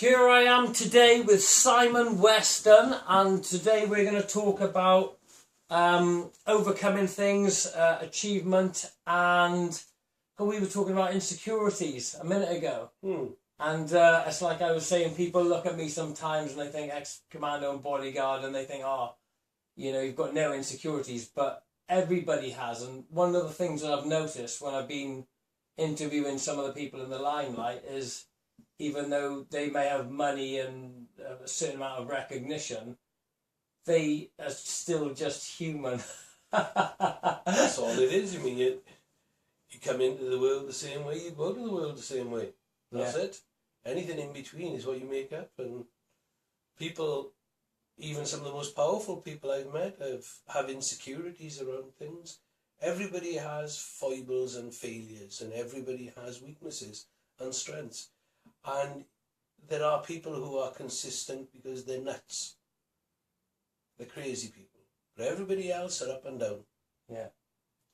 Here I am today with Simon Wesron, and today we're going to talk about overcoming things, achievement, and we were talking about insecurities a minute ago. And it's like I was saying, people look at me sometimes and they think ex-commando and bodyguard, and they think, oh, you know, you've got no insecurities, but everybody has. And one of the things that I've noticed when I've been interviewing some of the people in the limelight is, even though they may have money and a certain amount of recognition, they are still just human. That's all it is. I mean, you come into the world the same way, you go to the world the same way. That's it. Anything in between is what you make up. And people, even some of the most powerful people I've met, have insecurities around things. Everybody has foibles and failures, and everybody has weaknesses and strengths. And there are people who are consistent because they're nuts. They're crazy people. But everybody else are up and down. Yeah.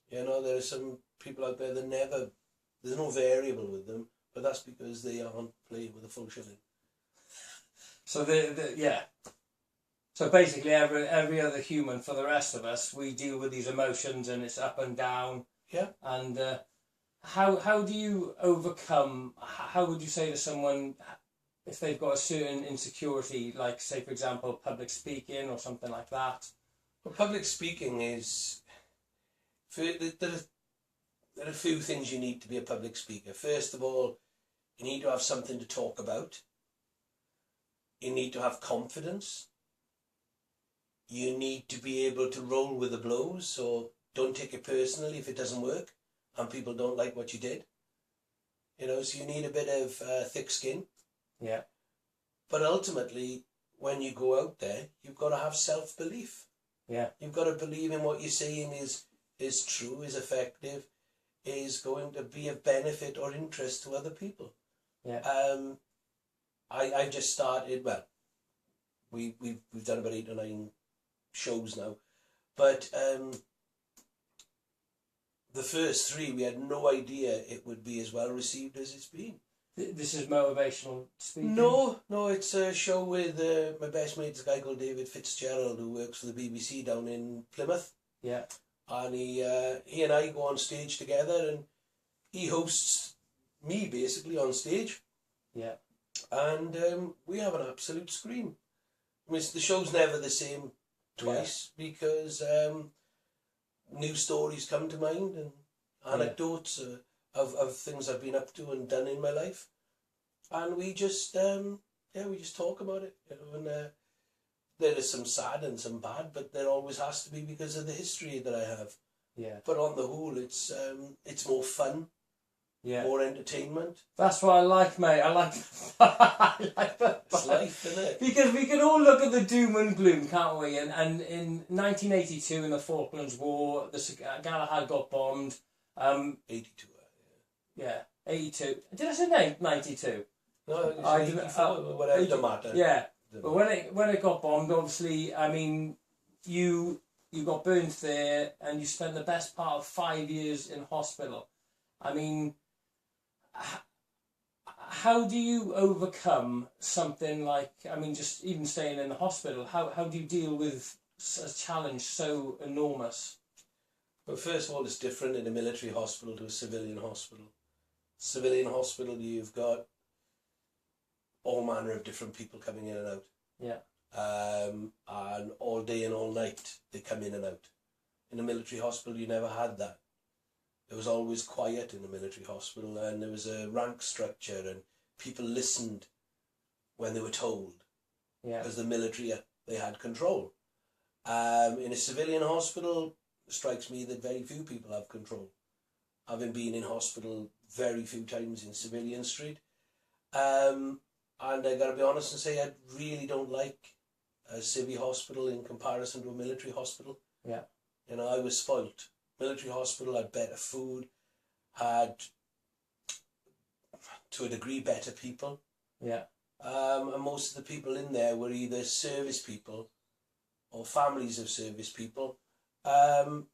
You know, there are some people out there that there's no variable with them, but that's because they aren't playing with a full shilling. So So basically every other human, for the rest of us, we deal with these emotions and it's up and down. Yeah. And how do you overcome, how would you say to someone if they've got a certain insecurity, like say for example public speaking or something like that? Well, public speaking is, there are a few things you need to be a public speaker. First of all, you need to have something to talk about. You need to have confidence. You need to be able to roll with the blows, so don't take it personally if it doesn't work and people don't like what you did. You know, so you need a bit of thick skin. Yeah. But ultimately, when you go out there, you've got to have self-belief. Yeah. You've got to believe in what you're saying is true, is effective, is going to be of benefit or interest to other people. Yeah. I just started, well, we've done about 8 or 9 shows now, but the first 3 we had no idea it would be as well received as it's been. This is motivational speaking? No, it's a show with my best mate's a guy called David Fitzgerald, who works for the BBC down in Plymouth. Yeah. And he and I go on stage together, and he hosts me basically on stage. Yeah. And we have an absolute scream. I mean, the show's never the same twice, because new stories come to mind and anecdotes of things I've been up to and done in my life, and we just talk about it, you know. And there is some sad and some bad, but there always has to be because of the history that I have. Yeah. But on the whole, it's more fun. Yeah. More entertainment. That's what I like, mate. I like that. It's life, isn't it? Because we can all look at the doom and gloom, can't we? And in 1982, in the Falklands War, the Galahad got bombed. 82. Yeah, 82. Did I say 92? No, it was 84, whatever the matter. Yeah, but when it got bombed, obviously, I mean, you got burnt there, and you spent the best part of 5 years in hospital. I mean, how do you overcome something like, I mean, just even staying in the hospital? How do you deal with a challenge so enormous? Well, first of all, it's different in a military hospital to a civilian hospital. Civilian hospital, you've got all manner of different people coming in and out. Yeah. And all day and all night they come in and out. In a military hospital, you never had that. It was always quiet in a military hospital, and there was a rank structure, and people listened when they were told. Yeah. Because the military, they had control. In a civilian hospital, it strikes me that very few people have control. Having been in hospital very few times in Civilian Street. And I got to be honest and say I really don't like a civvy hospital in comparison to a military hospital. Yeah. You know, I was spoilt. Military hospital had better food, had, to a degree, better people. Yeah. And most of the people in there were either service people or families of service people. And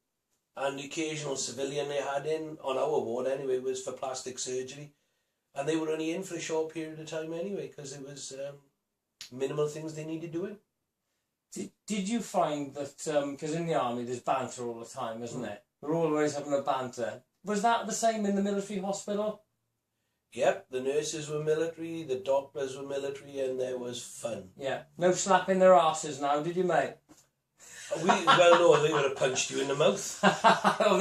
the occasional civilian they had in, on our ward anyway, was for plastic surgery. And they were only in for a short period of time anyway, because it was minimal things they needed doing. Did you find that, because in the army there's banter all the time, isn't there? We're always having a banter. Was that the same in the military hospital? Yep, the nurses were military, the doctors were military, and there was fun. Yeah. No slapping their asses now, did you, mate? Well, no, they would have punched you in the mouth. Oh,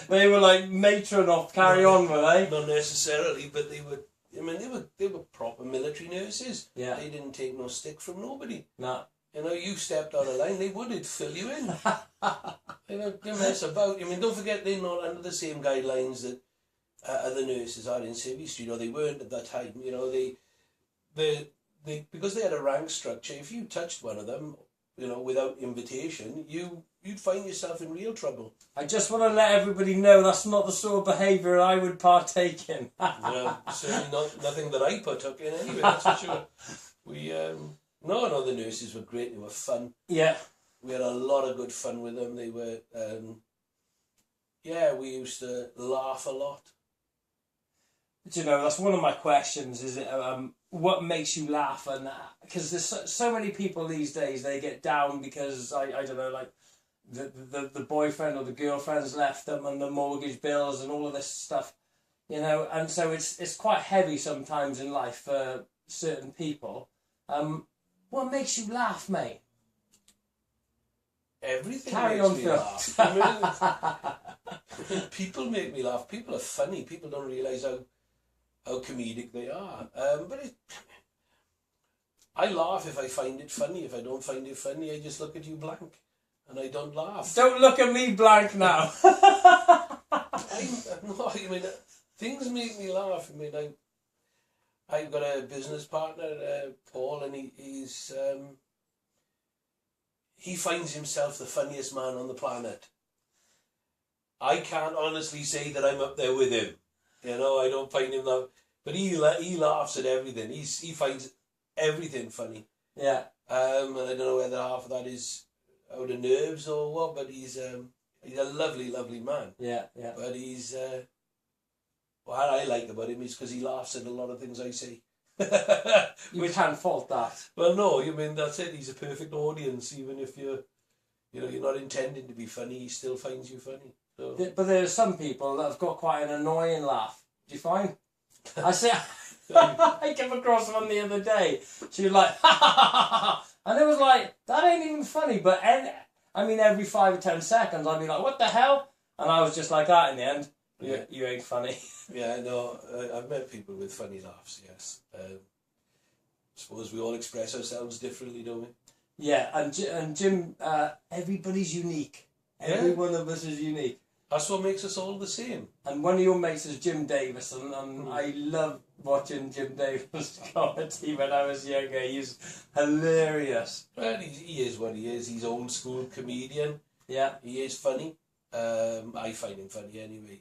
they were like matron off, carry on, were they? Not necessarily, but they were. I mean, they were proper military nurses. Yeah. They didn't take no stick from nobody. No. You know, you stepped out of line, they'd fill you in. They don't mess about. I mean, don't forget they're not under the same guidelines that other nurses are in Civvy Street, or they weren't at that time. You know, they because they had a rank structure. If you touched one of them, you know, without invitation, you'd find yourself in real trouble. I just want to let everybody know that's not the sort of behaviour I would partake in. Certainly nothing that I partook in anyway, that's for sure. No, the nurses were great, they were fun. Yeah. We had a lot of good fun with them. They were, we used to laugh a lot. Do you know, that's one of my questions, is it, what makes you laugh? And because there's so many people these days, they get down because, I don't know, like the boyfriend or the girlfriend's left them and the mortgage bills and all of this stuff, you know, and so it's quite heavy sometimes in life for certain people. What makes you laugh, mate? Everything Carry makes on, me Phil. laugh. I mean, people make me laugh. People are funny. People don't realise how comedic they are. But I laugh if I find it funny. If I don't find it funny, I just look at you blank and I don't laugh. Don't look at me blank now. I mean, things make me laugh. I mean, I've got a business partner, Paul, and he finds himself the funniest man on the planet. I can't honestly say that I'm up there with him. You know, I don't find him that, but he laughs at everything. He finds everything funny. Yeah. And I don't know whether half of that is out of nerves or what, but he's a lovely, lovely man. Yeah, yeah. But what I like about him is because he laughs at a lot of things I say. You can't fault that. Well, no, you mean that's it. He's a perfect audience, even if you're not intending to be funny. He still finds you funny. So. But there are some people that have got quite an annoying laugh. Do you find? I came across one the other day. She was like, ha ha ha ha, and it was like, that ain't even funny. But every 5 or 10 seconds, I'd be like, what the hell? And I was just like that in the end. Yeah. You ain't funny. Yeah, no, I've met people with funny laughs, yes. I suppose we all express ourselves differently, don't we? Yeah, and Jim, everybody's unique. Yeah. Every one of us is unique. That's what makes us all the same. And one of your mates is Jim Davis, and I love watching Jim Davis comedy when I was younger. He's hilarious. Well, he is what he is. He's old school comedian. Yeah. He is funny. I find him funny anyway.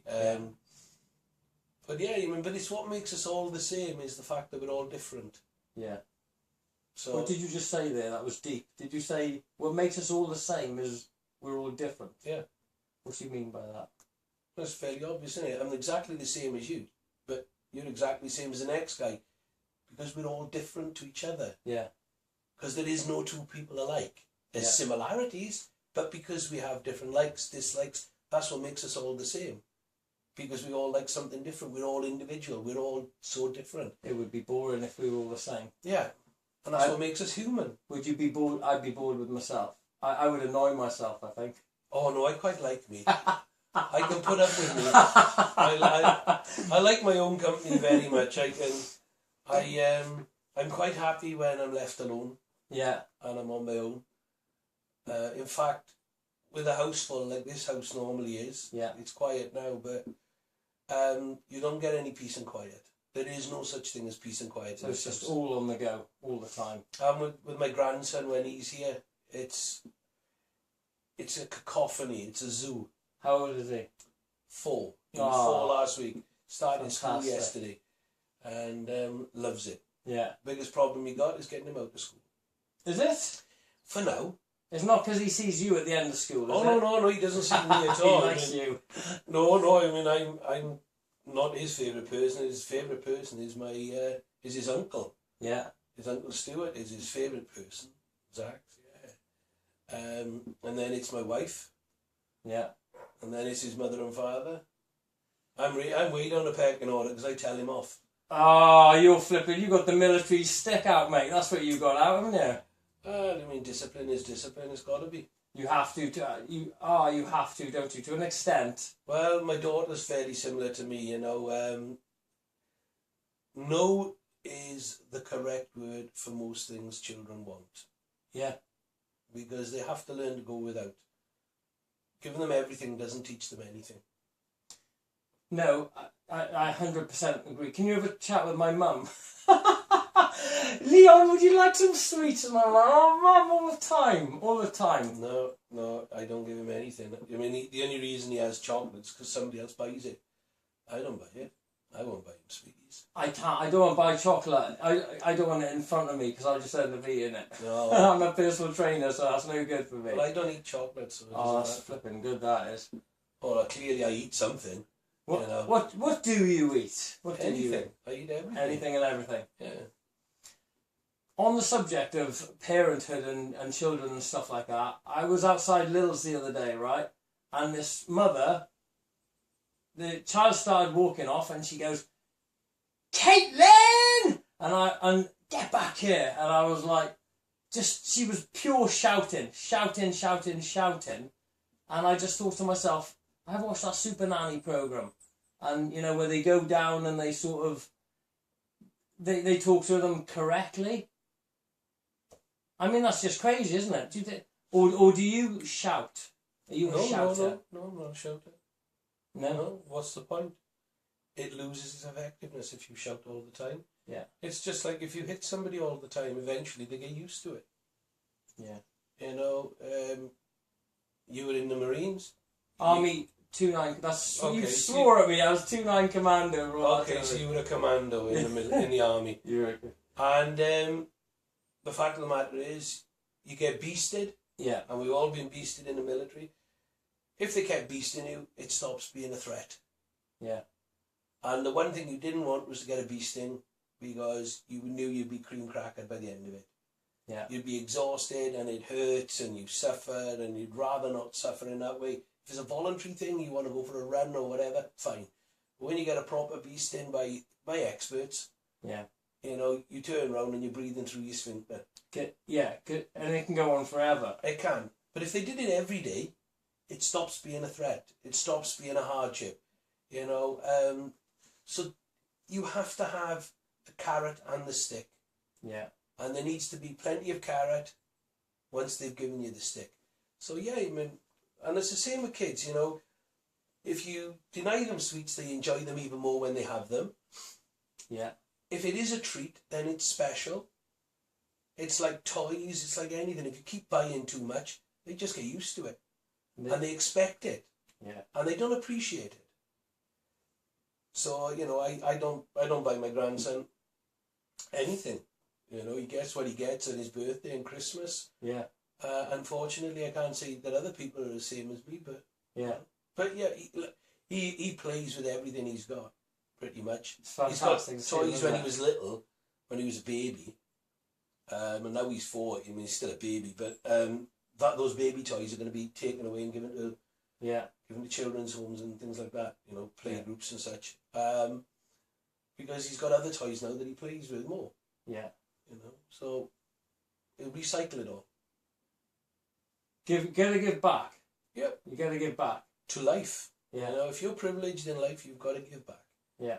But yeah, but it's what makes us all the same is the fact that we're all different. Yeah. So what did you just say there? That was deep. Did you say what makes us all the same is we're all different? Yeah. What do you mean by that? That's fairly obvious, isn't it? I'm exactly the same as you, but you're exactly the same as the next guy, because we're all different to each other. Yeah. Because there is no two people alike. There's similarities, but because we have different likes, dislikes, that's what makes us all the same. Because we all like something different. We're all individual. We're all so different. It would be boring if we were all the same. Yeah. And that's what makes us human. Would you be bored? I'd be bored with myself. I would annoy myself, I think. Oh no, I quite like me. I can put up with me. I like my own company very much. I'm quite happy when I'm left alone. Yeah. And I'm on my own. In fact, with a house full like this house normally is, it's quiet now, but you don't get any peace and quiet. There is no such thing as peace and quiet. So it's just all on the go, all the time. And with my grandson, when he's here, it's a cacophony, it's a zoo. How old is he? 4. He was 4 last week. Started school yesterday. And loves it. Yeah. Biggest problem he got is getting him out of school. Is it? For now. It's not because he sees you at the end of school, is it? No, he doesn't see me at all. He likes you. No, I mean, not his favourite person. His favourite person is is his uncle. Yeah. His uncle Stuart is his favourite person. Zach. Yeah. And then it's my wife. Yeah. And then it's his mother and father. I'm way down the pecking order because I tell him off. Oh, you're flipping. You got the military stick out, mate. That's what you got out, haven't you? I mean, discipline is discipline. It's got to be. You have to. You have to, don't you? To an extent. Well, my daughter's fairly similar to me. You know, no is the correct word for most things children want. Yeah. Because they have to learn to go without. Giving them everything doesn't teach them anything. No, I 100% agree. Can you have a chat with my mum? Leon, would you like some sweets? And I'm like, oh, Mum, all the time. No, I don't give him anything. I mean, the only reason he has chocolates is because somebody else buys it. I don't buy it. I won't buy him sweeties. I can't. I don't want to buy chocolate. I don't want it in front of me because I'll just end up eating it. No. I'm a personal trainer, so that's no good for me. Well, I don't eat chocolate, so that's flipping good, that is. Well, clearly I eat something. What, you know. What do you eat? Anything. I eat everything. Anything and everything. Yeah. On the subject of parenthood and children and stuff like that, I was outside Lidl's the other day, right? And this mother, the child started walking off and she goes, Caitlin! And get back here. And I was like, she was pure shouting. And I just thought to myself, I've watched that Super Nanny programme. And, you know, where they go down and they sort of, they talk to them correctly. I mean, that's just crazy, isn't it? Do you think, or do you shout? Are you a shouter? No, I'm not a shouter. No? What's the point? It loses its effectiveness if you shout all the time. Yeah. It's just like if you hit somebody all the time, eventually they get used to it. Yeah. You know, you were in the Marines. Army 2-9. That's Okay, you swore at me. I was 2-9 commando. Okay, so you were a commando in the army. You reckon? And the fact of the matter is, you get beasted. Yeah. And we've all been beasted in the military. If they kept beasting you, it stops being a threat. Yeah. And the one thing you didn't want was to get a beasting because you knew you'd be cream crackered by the end of it. Yeah. You'd be exhausted and it hurts and you suffer and you'd rather not suffer in that way. If it's a voluntary thing, you want to go for a run or whatever, fine. But when you get a proper beasting by experts, yeah, you know, you turn around and you're breathing through your sphincter. Good. And it can go on forever. It can. But if they did it every day, it stops being a threat. It stops being a hardship. You know, so you have to have the carrot and the stick. Yeah. And there needs to be plenty of carrot once they've given you the stick. So yeah, I mean, and it's the same with kids, you know. If you deny them sweets, they enjoy them even more when they have them. Yeah. If it is a treat, then it's special. It's like toys, it's like anything. If you keep buying too much, they just get used to it. And they expect it. Yeah. And they don't appreciate it. So, you know, I don't buy my grandson anything. You know, he gets what he gets on his birthday and Christmas. Yeah. Unfortunately, I can't say that other people are the same as me, but yeah. But yeah, he plays with everything he's got, pretty much. It's fantastic. He's got toys when he was little, when he was a baby, and now he's 40. I mean, he's still a baby, but those baby toys are going to be taken away and given to children's homes and things like that. You know, play groups and such. Because he's got other toys now that he plays with more. Yeah. You know, so he'll recycle it all. Gotta give back. Yep. You gotta give back. To life. Yeah. You know, if you're privileged in life, you've got to give back. Yeah.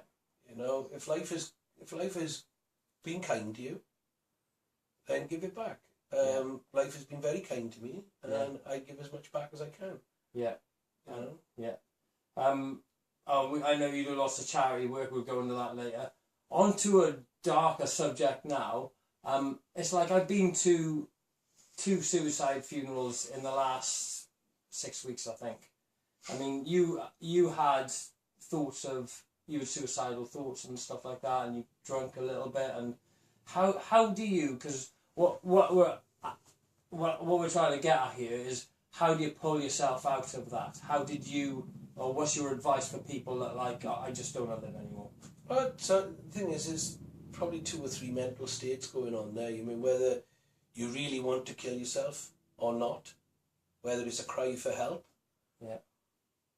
You know, if life has been kind to you, then give it back. Life has been very kind to me, and I give as much back as I can. Yeah. You know? Yeah. I know you do lots of charity work. We'll go into that later. On to a darker subject now. It's like I've been to 2 suicide funerals in the last 6 weeks, I think. I mean, you had suicidal thoughts and stuff like that, and you drunk a little bit. And how do you? Because what we're trying to get at here is how do you pull yourself out of that? How did you Or what's your advice for people that like, I just don't want to live anymore? But the thing is, there's probably 2 or 3 mental states going on there. You mean, whether you really want to kill yourself or not, whether it's a cry for help,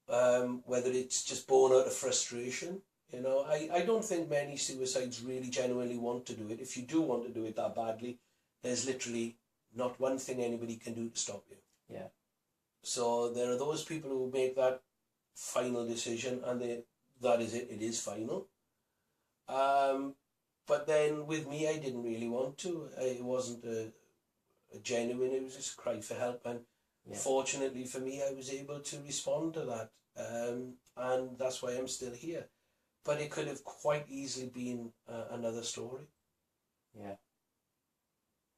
whether it's just born out of frustration. You know, I don't think many suicides really genuinely want to do it. If you do want to do it that badly, there's literally not one thing anybody can do to stop you. Yeah. So there are those people who make that final decision, and that is it. It is final. But then with me, I didn't really want to. It wasn't a genuine. It was just a cry for help, and fortunately for me, I was able to respond to that, and that's why I'm still here. But it could have quite easily been another story. Yeah.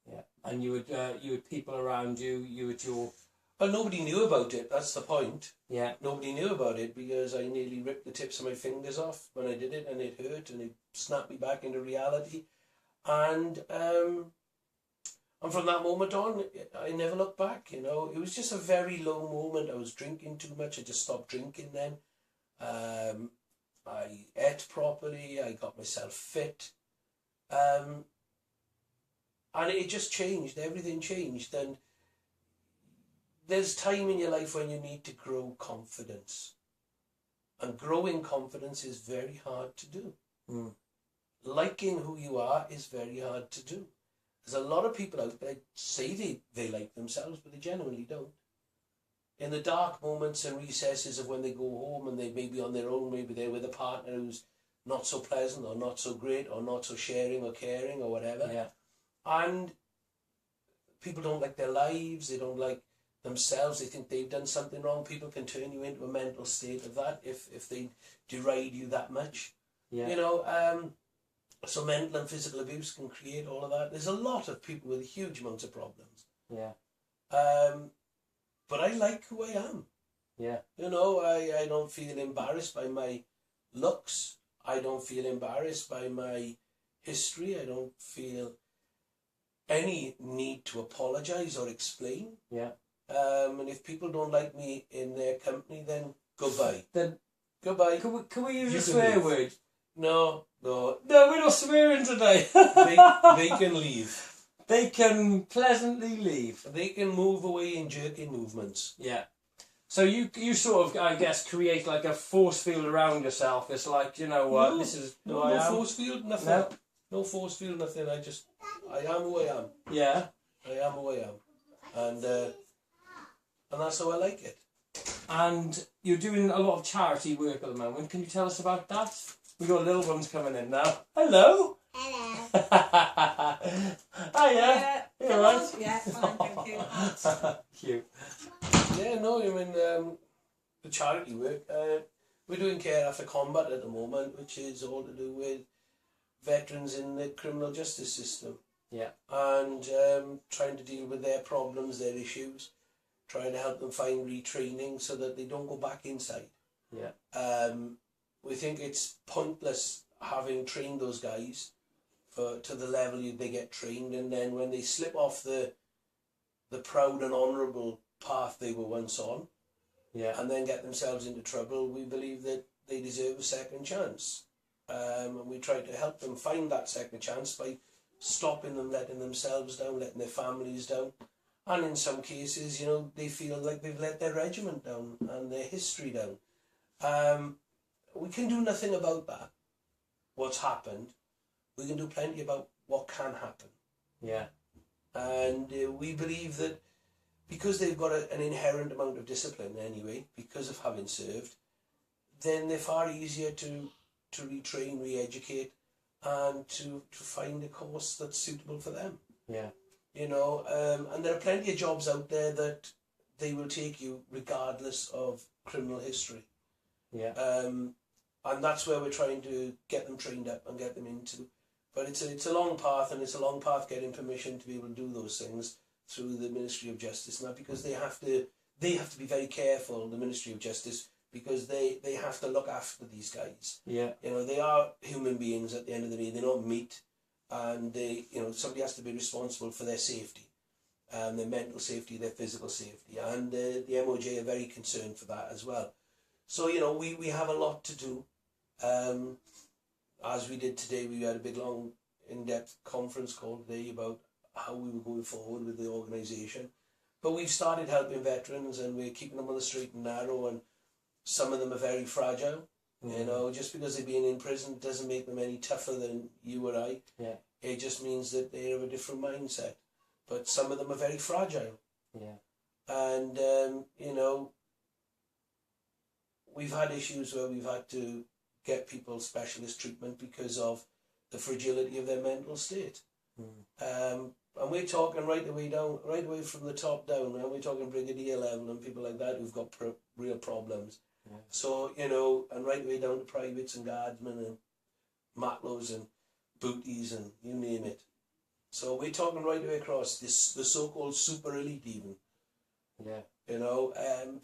Yeah. And you had people around you. You had your. Well, nobody knew about it. That's the point. Yeah. Nobody knew about it because I nearly ripped the tips of my fingers off when I did it, and it hurt, and it snapped me back into reality. And from that moment on, I never looked back. You know, it was just a very low moment. I was drinking too much. I just stopped drinking then. I ate properly. I got myself fit. And it just changed. Everything changed. And there's time in your life when you need to grow confidence. And growing confidence is very hard to do. Mm. Liking who you are is very hard to do. There's a lot of people out there say they like themselves, but they genuinely don't. In the dark moments and recesses of when they go home and they may be on their own, maybe they're with a partner who's not so pleasant or not so great or not so sharing or caring or whatever. Yeah. And people don't like their lives, they don't like themselves, they think they've done something wrong. People can turn you into a mental state of that if they deride you that much. Yeah. You know, so mental and physical abuse can create all of that. There's a lot of people with huge amounts of problems. Yeah. But I like who I am. Yeah. You know, I don't feel embarrassed by my looks. I don't feel embarrassed by my history. I don't feel any need to apologise or explain. Yeah. And if people don't like me in their company, then goodbye. Then goodbye. Can we use a swear word? No. No, we're not swearing today. they can leave. They can pleasantly leave. They can move away in jerky movements. Yeah. So you sort of, I guess, create like a force field around yourself. It's like, you know what, this is who I am. No force field, nothing. No force field, nothing. I am who I am. Yeah. I am who I am. And that's how I like it. And you're doing a lot of charity work at the moment. Can you tell us about that? We've got little ones coming in now. Hello. Hello. Hiya. You all right? Yeah, fine, thank you. Cute. Yeah, no, I mean, the charity work, we're doing care after combat at the moment, which is all to do with veterans in the criminal justice system. Yeah. And trying to deal with their problems, their issues, trying to help them find retraining so that they don't go back inside. Yeah. We think it's pointless having trained those guys to the level they get trained, and then when they slip off the proud and honourable path they were once on, and then get themselves into trouble, we believe that they deserve a second chance. And we try to help them find that second chance by stopping them letting themselves down, letting their families down. And in some cases, you know, they feel like they've let their regiment down and their history down. We can do nothing about that, what's happened. We can do plenty about what can happen. Yeah. And we believe that because they've got an inherent amount of discipline anyway, because of having served, then they're far easier to retrain, re-educate, and to find a course that's suitable for them. Yeah. You know, and there are plenty of jobs out there that they will take you regardless of criminal history. Yeah. And that's where we're trying to get them trained up and get them into. But it's a long path, and it's a long path getting permission to be able to do those things through the Ministry of Justice. Now, because they have to be very careful, the Ministry of Justice, because they have to look after these guys. Yeah. You know, they are human beings at the end of the day. They're not meat, and somebody has to be responsible for their safety, their mental safety, their physical safety, and the MOJ are very concerned for that as well. So, we have a lot to do. As we did today, we had a big, long, in-depth conference call today about how we were going forward with the organisation. But we've started helping veterans, and we're keeping them on the straight and narrow, and some of them are very fragile. Just because they've been in prison doesn't make them any tougher than you or I. Yeah. It just means that they have a different mindset. But some of them are very fragile. Yeah. And, we've had issues where we've had to get people specialist treatment because of the fragility of their mental state. And we're talking right away from the top down, and we're talking brigadier level and people like that who've got real problems. Yeah. So, and right away down to privates and guardsmen and matlows and booties and you name it. So we're talking right away across the so-called super elite even. Yeah.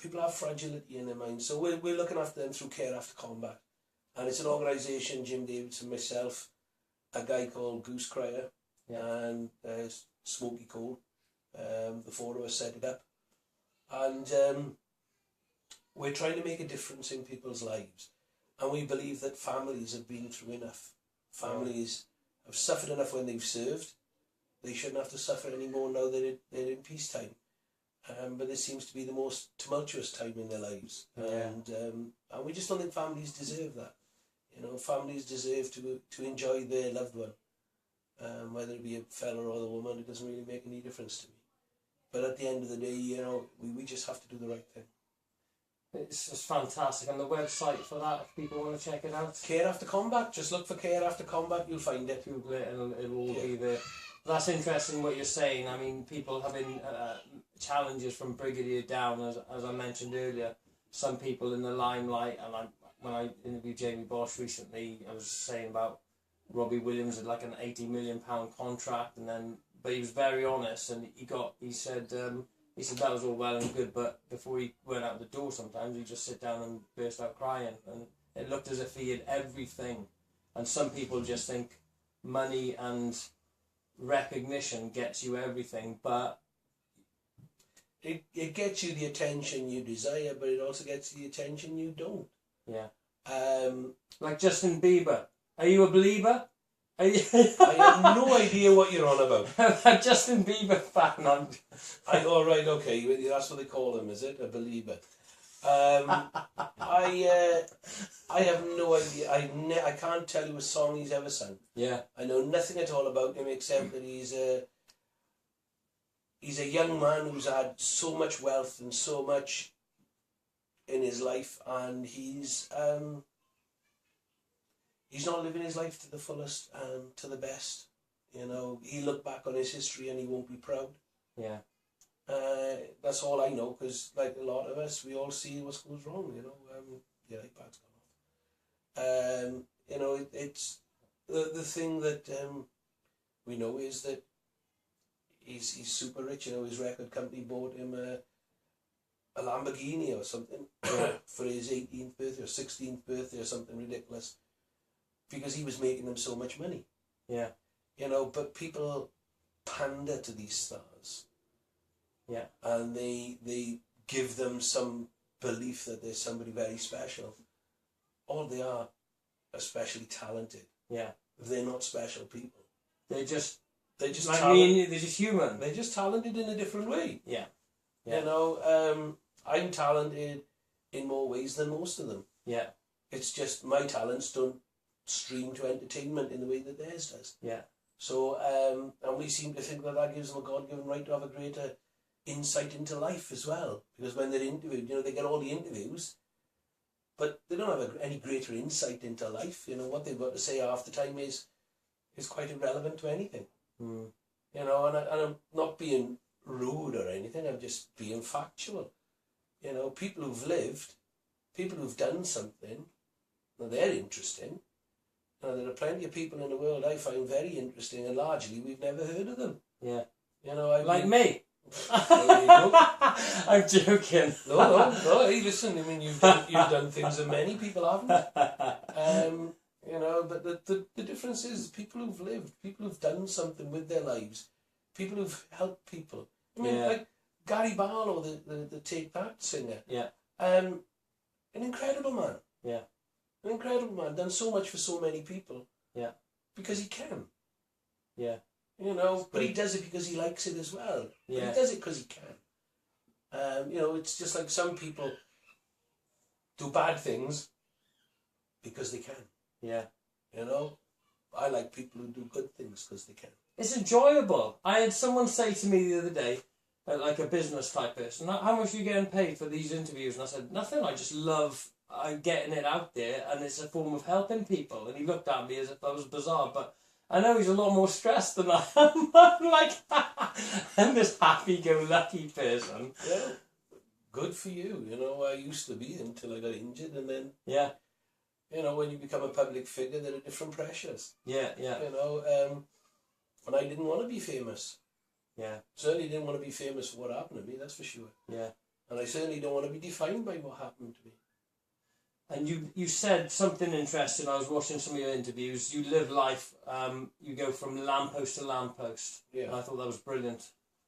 People have fragility in their minds. So we're looking after them through Care After Combat. And it's an organisation, Jim Davidson, myself, a guy called Goose Cryer, and Smoky Cole. The four of us set it up. And we're trying to make a difference in people's lives. And we believe that families have been through enough. Families have suffered enough when they've served. They shouldn't have to suffer anymore now that they're in peacetime. But it seems to be the most tumultuous time in their lives. Yeah. And we just don't think families deserve that. Families deserve to enjoy their loved one. Whether it be a fella or the woman, it doesn't really make any difference to me. But at the end of the day, we just have to do the right thing. It's fantastic. And the website for that, if people want to check it out? Care After Combat. Just look for Care After Combat, you'll find it. Google it and it'll all be there. That's interesting what you're saying. I mean, people having challenges from brigadier down, as I mentioned earlier. Some people in the limelight, and when I interviewed Jamie Bosch recently, I was saying about Robbie Williams had like an £80 million contract, but he was very honest, and he said that was all well and good, but before he went out the door, sometimes he'd just sit down and burst out crying, and it looked as if he had everything. And some people just think money and recognition gets you everything, but it gets you the attention you desire, but it also gets the attention you don't. Yeah. Like Justin Bieber. Are you a believer? I have no idea what you're on about. I'm a Justin Bieber fan. Oh, right, okay. That's what they call him, is it? A believer. I have no idea. I can't tell you a song he's ever sung. Yeah. I know nothing at all about him except that he's a young man who's had so much wealth and so much in his life, and he's not living his life to the fullest and to the best. He'll look back on his history and he won't be proud. Yeah. That's all I know, because like a lot of us, we all see what goes wrong. Your iPad's gone off. It's the thing that we know is that he's super rich. His record company bought him a Lamborghini or something for his 18th birthday or 16th birthday or something ridiculous, because he was making them so much money. Yeah. But people pander to these stars. Yeah. And they give them some belief that there's somebody very special. All they are especially talented. Yeah. They're not special people. They're just like talented. me and you, they're just human. They're just talented in a different way. Yeah. I'm talented in more ways than most of them. Yeah. It's just my talents don't stream to entertainment in the way that theirs does. Yeah. So, and we seem to think that gives them a God-given right to have a greater insight into life as well. Because when they're interviewed, they get all the interviews, but they don't have any greater insight into life. What they've got to say half the time is quite irrelevant to anything. Mm. And I'm not being rude or anything, I'm just being factual. People who've lived, people who've done something, now they're interesting. Now, there are plenty of people in the world I find very interesting, and largely we've never heard of them. Yeah. Like me. There you go. I'm joking. No. Hey, listen. You've done things that many people haven't. But the difference is people who've lived, people who've done something with their lives, people who've helped people. Like Gary Barlow, the Take That singer. Yeah. an incredible man. Yeah. An incredible man, done so much for so many people. Yeah. Because he can. Yeah. You know, but he does it because he likes it as well. Yeah. But he does it because he can. You know, it's just like some people do bad things because they can. Yeah. You know, I like people who do good things because they can. It's enjoyable. I had someone say to me the other day, like a business type person, how much are you getting paid for these interviews? And I said, nothing, I just love getting it out there, and it's a form of helping people. And he looked at me as if that was bizarre, but I know he's a lot more stressed than I am. I'm like, I'm this happy-go-lucky person. Yeah, good for you. You know, I used to be until I got injured, and then, yeah, you know, when you become a public figure, there are different pressures. Yeah, yeah. You know, and I didn't want to be famous. Yeah. Certainly didn't want to be famous for what happened to me, that's for sure. Yeah. And I certainly don't want to be defined by what happened to me. And you said something interesting. I was watching some of your interviews. You live life, you go from lamppost to lamppost. Yeah. And I thought that was brilliant.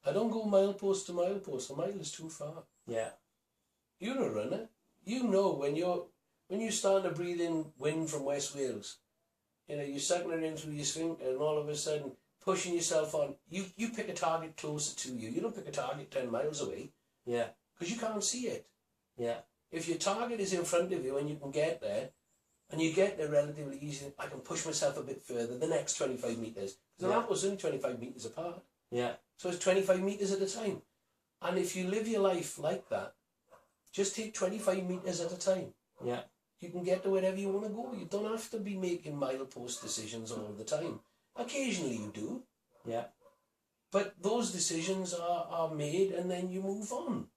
I don't go milepost to milepost. A mile is too far. Yeah. You're a runner. You know when you start to breathe in wind from West Wales, you know, you're sucking it in through your sphincter and all of a sudden pushing yourself on. You pick a target closer to you. You don't pick a target 10 miles away. Yeah. Because you can't see it. Yeah. If your target is in front of you and you can get there, and you get there relatively easy, I can push myself a bit further, the next 25 metres. Because the lamp was only 25 metres apart. Yeah. So it's 25 metres at a time. And if you live your life like that, just take 25 metres at a time. Yeah. You can get to wherever you want to go. You don't have to be making milepost decisions all the time. Occasionally you do. Yeah. But those decisions are made and then you move on.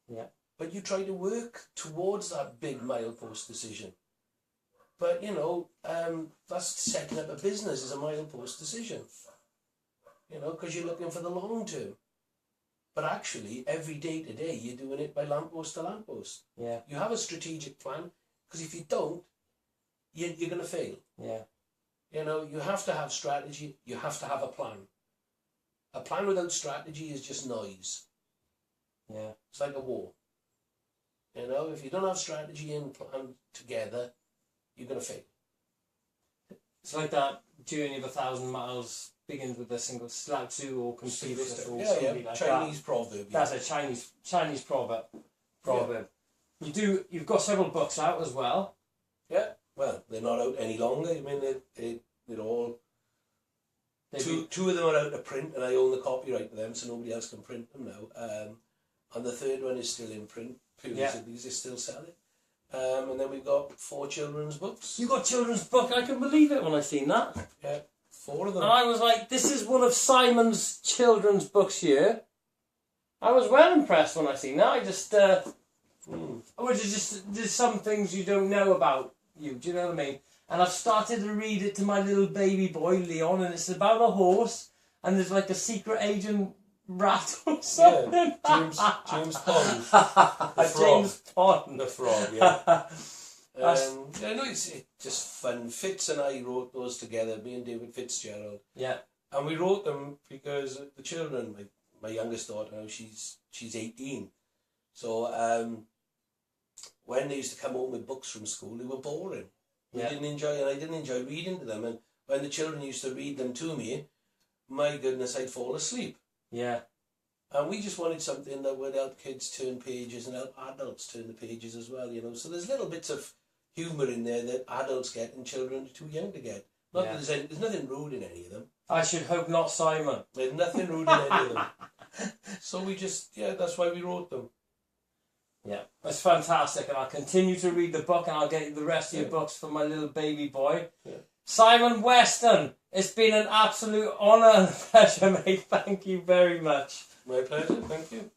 Yeah. But you try to work towards that big milepost decision. But, you know, that's setting up a business is a milepost decision. You know, because you're looking for the long term. But actually, every day to day, you're doing it by lamppost to lamppost. Yeah. You have a strategic plan, because if you don't, you're going to fail. Yeah. You know, you have to have strategy, you have to have a plan. A plan without strategy is just noise. Yeah. It's like a war. You know, if you don't have strategy and plan together, you're going to fail. It's like that journey of 1,000 miles begins with a single Lao Tzu or Confucius or Yeah, something like Chinese that. proverb. Yeah. That's a Chinese proverb. You've got several books out as well. Yeah. Well, they're not out any longer. I mean, they're all... Two of them are out of print, and I own the copyright to them, so nobody else can print them now. And the third one is still in print. These are still selling. And then we've got 4 children's books. You got children's book. I couldn't believe it when I seen that. Yeah, 4 of them. And I was like, this is one of Simon's children's books here. I was well impressed when I seen that. I just, there's some things you don't know about you. Do you know what I mean? And I've started to read it to my little baby boy, Leon, and it's about a horse, and there's like a secret agent rat or something. Yeah, James Pond. The frog. James Pond. The frog, yeah. I know it's just fun. Fitz and I wrote those together, me and David Fitzgerald. Yeah. And we wrote them because the children, my youngest daughter now, she's 18. So when they used to come home with books from school, they were boring. I didn't enjoy reading to them. And when the children used to read them to me, my goodness, I'd fall asleep. Yeah. And we just wanted something that would help kids turn pages and help adults turn the pages as well, you know. So there's little bits of humour in there that adults get and children are too young to get. Not that there's nothing rude in any of them. I should hope not, Simon. There's nothing rude in any of them. So we just, that's why we wrote them. Yeah, it's fantastic, and I'll continue to read the book, and I'll get the rest of your books for my little baby boy. Yeah. Simon Weston, it's been an absolute honour and pleasure, mate. Thank you very much. My pleasure, thank you.